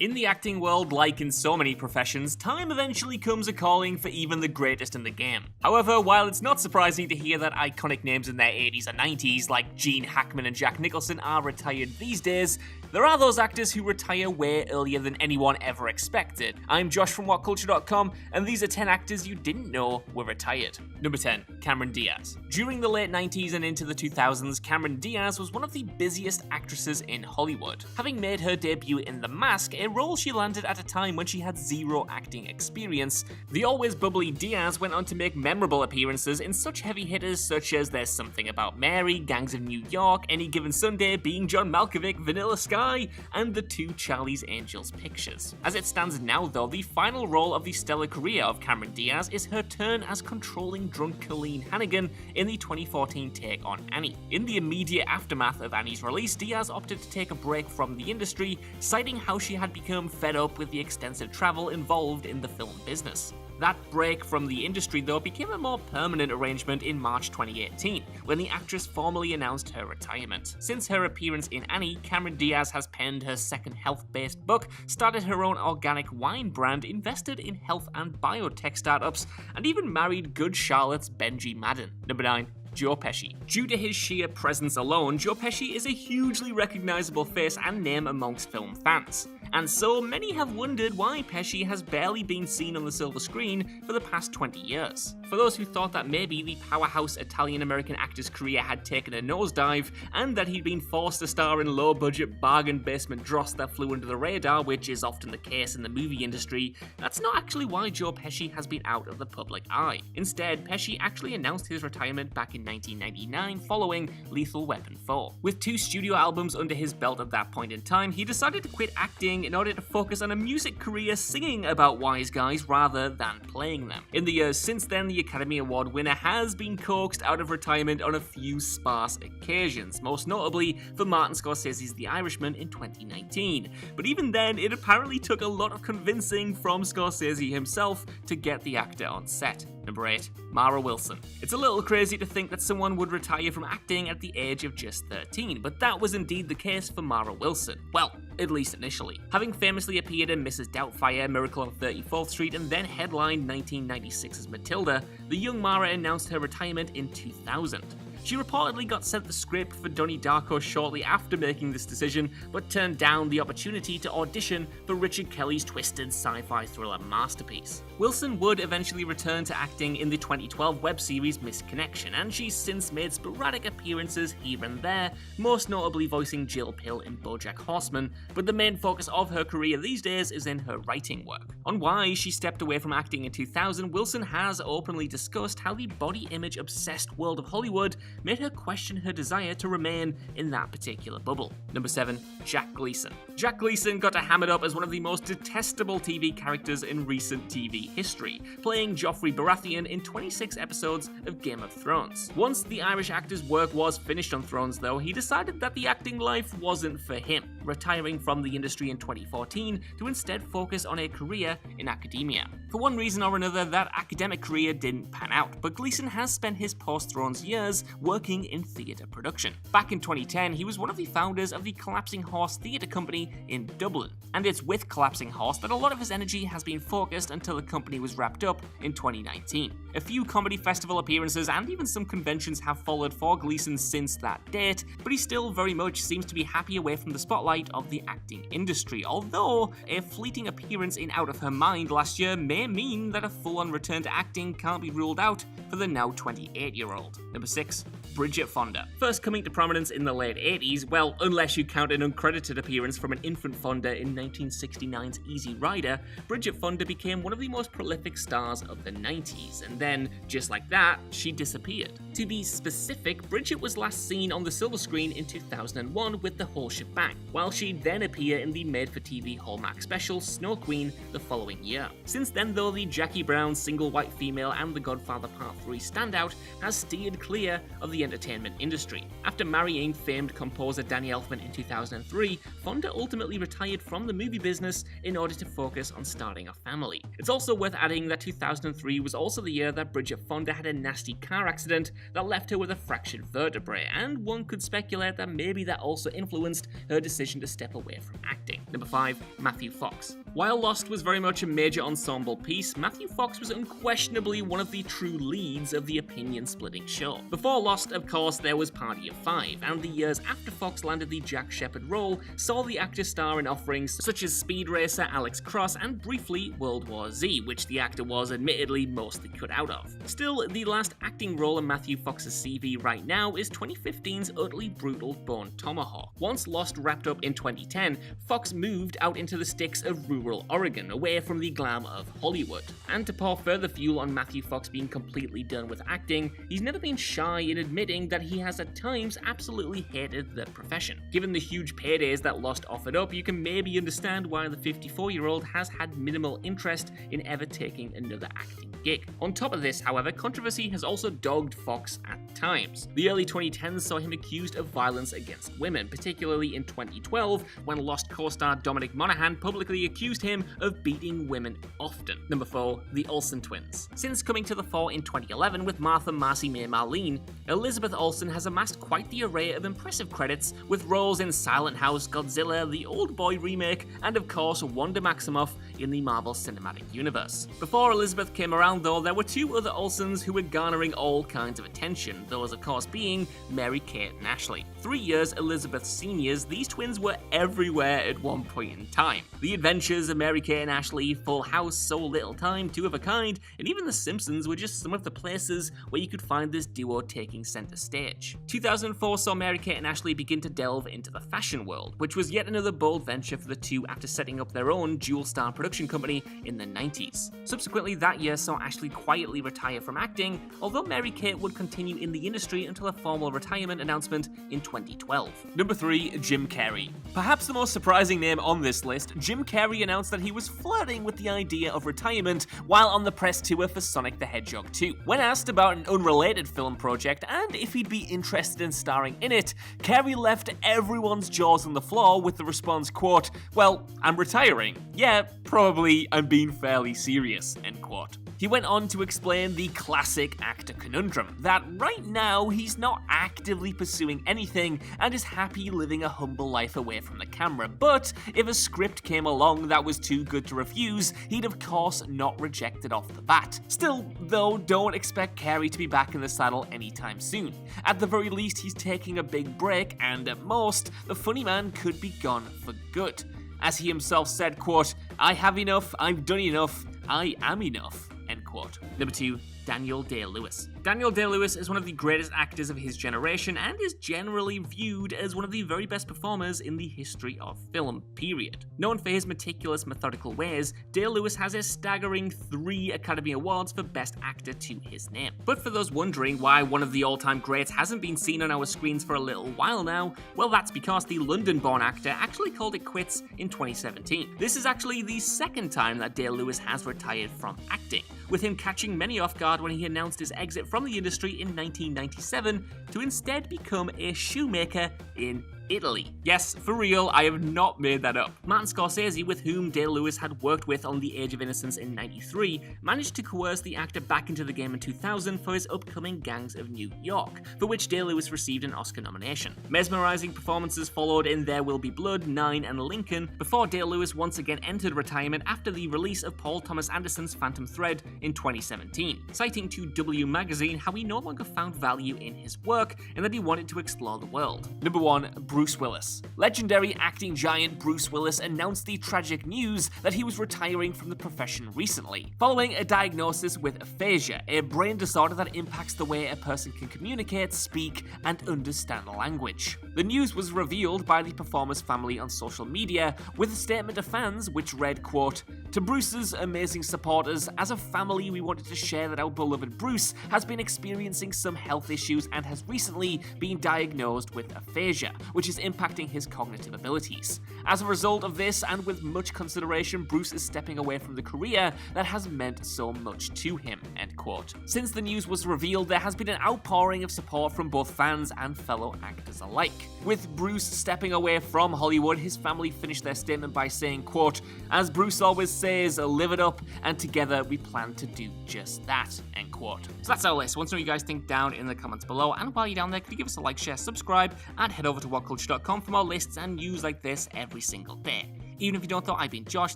In the acting world, like in so many professions, time eventually comes a-calling for even the greatest in the game. However, while it's not surprising to hear that iconic names in their 80s or 90s, like Gene Hackman and Jack Nicholson, are retired these days, there are those actors who retire way earlier than anyone ever expected. I'm Josh from Whatculture.com, and these are 10 actors you didn't know were retired. Number 10. Cameron Diaz. During the late 90s and into the 2000s, Cameron Diaz was one of the busiest actresses in Hollywood. Having made her debut in The Mask, a role she landed at a time when she had zero acting experience, the always bubbly Diaz went on to make memorable appearances in such heavy hitters such as There's Something About Mary, Gangs of New York, Any Given Sunday, Being John Malkovich, Vanilla Sky, and the two Charlie's Angels pictures. As it stands now though, the final role of the stellar career of Cameron Diaz is her turn as controlling drunk Colleen Hannigan in the 2014 take on Annie. In the immediate aftermath of Annie's release, Diaz opted to take a break from the industry, citing how she had become fed up with the extensive travel involved in the film business. That break from the industry, though, became a more permanent arrangement in March 2018, when the actress formally announced her retirement. Since her appearance in Annie, Cameron Diaz has penned her second health-based book, started her own organic wine brand, invested in health and biotech startups, and even married Good Charlotte's Benji Madden. Number 9. Joe Pesci. Due to his sheer presence alone, Joe Pesci is a hugely recognizable face and name amongst film fans. And so many have wondered why Pesci has barely been seen on the silver screen for the past 20 years. For those who thought that maybe the powerhouse Italian-American actor's career had taken a nosedive, and that he'd been forced to star in low-budget bargain basement dross that flew under the radar, which is often the case in the movie industry, that's not actually why Joe Pesci has been out of the public eye. Instead, Pesci actually announced his retirement back in 1999 following Lethal Weapon 4. With 2 studio albums under his belt at that point in time, he decided to quit acting in order to focus on a music career singing about wise guys rather than playing them. In the years since then, the Academy Award winner has been coaxed out of retirement on a few sparse occasions, most notably for Martin Scorsese's The Irishman in 2019. But even then, it apparently took a lot of convincing from Scorsese himself to get the actor on set. Number 8. Mara Wilson. It's a little crazy to think that someone would retire from acting at the age of just 13, but that was indeed the case for Mara Wilson. Well, at least initially. Having famously appeared in Mrs. Doubtfire, Miracle on 34th Street, and then headlined 1996's Matilda, the young Mara announced her retirement in 2000. She reportedly got sent the script for Donnie Darko shortly after making this decision, but turned down the opportunity to audition for Richard Kelly's twisted sci-fi thriller masterpiece. Wilson would eventually return to acting in the 2012 web series Misconnection, and she's since made sporadic appearances here and there, most notably voicing Jill Pill in BoJack Horseman, but the main focus of her career these days is in her writing work. On why she stepped away from acting in 2000, Wilson has openly discussed how the body image obsessed world of Hollywood made her question her desire to remain in that particular bubble. Number 7. Jack Gleeson. Jack Gleeson got hammered up as one of the most detestable TV characters in recent TV history, playing Joffrey Baratheon in 26 episodes of Game of Thrones. Once the Irish actor's work was finished on Thrones though, he decided that the acting life wasn't for him, retiring from the industry in 2014 to instead focus on a career in academia. For one reason or another, that academic career didn't pan out, but Gleeson has spent his post-Thrones years working in theatre production. Back in 2010, he was one of the founders of the Collapsing Horse Theatre Company in Dublin, and it's with Collapsing Horse that a lot of his energy has been focused until the company was wrapped up in 2019. A few comedy festival appearances and even some conventions have followed for Gleeson since that date, but he still very much seems to be happy away from the spotlight of the acting industry, although a fleeting appearance in Out of Her Mind last year may mean that a full-on return to acting can't be ruled out for the now 28-year-old. Number 6. Bridget Fonda. First coming to prominence in the late 80s, well, unless you count an uncredited appearance from an infant Fonda in 1969's Easy Rider, Bridget Fonda became one of the most prolific stars of the 90s, and then, just like that, she disappeared. To be specific, Bridget was last seen on the silver screen in 2001 with The Whole Shebang, while she'd then appear in the made-for-TV Hallmark special Snow Queen the following year. Since then though, the Jackie Brown Single White Female and The Godfather Part 3 standout has steered clear of the entertainment industry. After marrying famed composer Danny Elfman in 2003, Fonda ultimately retired from the movie business in order to focus on starting a family. It's also worth adding that 2003 was also the year that Bridget Fonda had a nasty car accident that left her with a fractured vertebrae, and one could speculate that maybe that also influenced her decision to step away from acting. Number 5, Matthew Fox. While Lost was very much a major ensemble piece, Matthew Fox was unquestionably one of the true leads of the opinion-splitting show. Before Lost, of course, there was Party of Five, and the years after Fox landed the Jack Shephard role saw the actor star in offerings such as Speed Racer, Alex Cross, and briefly World War Z, which the actor was admittedly mostly cut out of. Still, the last acting role in Matthew Fox's CV right now is 2015's utterly brutal Bone Tomahawk. Once Lost wrapped up in 2010, Fox moved out into the sticks of rural Oregon, away from the glam of Hollywood. And to pour further fuel on Matthew Fox being completely done with acting, he's never been shy in admitting that he has at times absolutely hated the profession. Given the huge paydays that Lost offered up, you can maybe understand why the 54-year-old has had minimal interest in ever taking another acting gig. On top of this, however, controversy has also dogged Fox at times. The early 2010s saw him accused of violence against women, particularly in 2012 when Lost co-star Dominic Monaghan publicly accused him of beating women often. Number 4, the Olsen Twins. Since coming to the fore in 2011 with Martha Marcy May Marlene, Elizabeth Olsen has amassed quite the array of impressive credits with roles in Silent House, Godzilla, the Old Boy remake, and of course Wanda Maximoff in the Marvel Cinematic Universe. Before Elizabeth came around though, there were two other Olsens who were garnering all kinds of attention, those of course being Mary-Kate and Ashley. 3 years Elizabeth's seniors, these twins were everywhere at one point in time. The Adventures of Mary-Kate and Ashley, Full House, So Little Time, Two of a Kind, and even The Simpsons were just some of the places where you could find this duo taking center stage. 2004 saw Mary-Kate and Ashley begin to delve into the fashion world, which was yet another bold venture for the two after setting up their own dual-star production company in the 90s. Subsequently, that year saw Ashley quietly retire from acting, although Mary-Kate would continue in the industry until a formal retirement announcement in 2012. Number 3, Jim Carrey. Perhaps the most surprising name on this list, Jim Carrey announced that he was flirting with the idea of retirement while on the press tour for Sonic the Hedgehog 2. When asked about an unrelated film project and if he'd be interested in starring in it, Carrey left everyone's jaws on the floor with the response, quote, "Well, I'm retiring. Yeah, probably I'm being fairly serious," end quote. He went on to explain the classic actor conundrum, that right now he's not actively pursuing anything and is happy living a humble life away from the camera, but if a script came along that was too good to refuse, he'd of course not reject it off the bat. Still, though, don't expect Carrey to be back in the saddle anytime soon. At the very least, he's taking a big break, and at most, the funny man could be gone for good. As he himself said, quote, "I have enough, I've done enough, I am enough," end quote. Number 2, Daniel Day-Lewis. Daniel Day-Lewis is one of the greatest actors of his generation and is generally viewed as one of the very best performers in the history of film, period. Known for his meticulous, methodical ways, Day-Lewis has a staggering 3 Academy Awards for Best Actor to his name. But for those wondering why one of the all-time greats hasn't been seen on our screens for a little while now, well, that's because the London-born actor actually called it quits in 2017. This is actually the second time that Day-Lewis has retired from acting, with him catching many off guard when he announced his exit from the industry in 1997 to instead become a shoemaker in Italy. Yes, for real, I have not made that up. Martin Scorsese, with whom Day-Lewis had worked with on The Age of Innocence in '93, managed to coerce the actor back into the game in 2000 for his upcoming Gangs of New York, for which Day-Lewis received an Oscar nomination. Mesmerizing performances followed in There Will Be Blood, Nine, and Lincoln, before Day-Lewis once again entered retirement after the release of Paul Thomas Anderson's Phantom Thread in 2017, citing to W Magazine how he no longer found value in his work and that he wanted to explore the world. Number 1, Bruce Willis. Legendary acting giant Bruce Willis announced the tragic news that he was retiring from the profession recently, following a diagnosis with aphasia, a brain disorder that impacts the way a person can communicate, speak, and understand language. The news was revealed by the performer's family on social media, with a statement to fans which read, quote, "To Bruce's amazing supporters, as a family we wanted to share that our beloved Bruce has been experiencing some health issues and has recently been diagnosed with aphasia, which is impacting his cognitive abilities. As a result of this, and with much consideration, Bruce is stepping away from the career that has meant so much to him," end quote. end quote. Since the news was revealed, there has been an outpouring of support from both fans and fellow actors alike. With Bruce stepping away from Hollywood, his family finished their statement by saying, quote, "As Bruce always says, live it up, and together we plan to do just that," end quote. So that's our list. Want to know what you guys think down in the comments below, and while you're down there, could you give us a like, share, subscribe, and head over to Whatculture.com for more lists and news like this every single day. Even if you don't know, I've been Josh,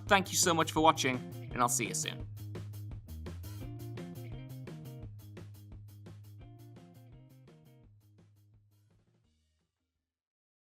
thank you so much for watching, and I'll see you soon.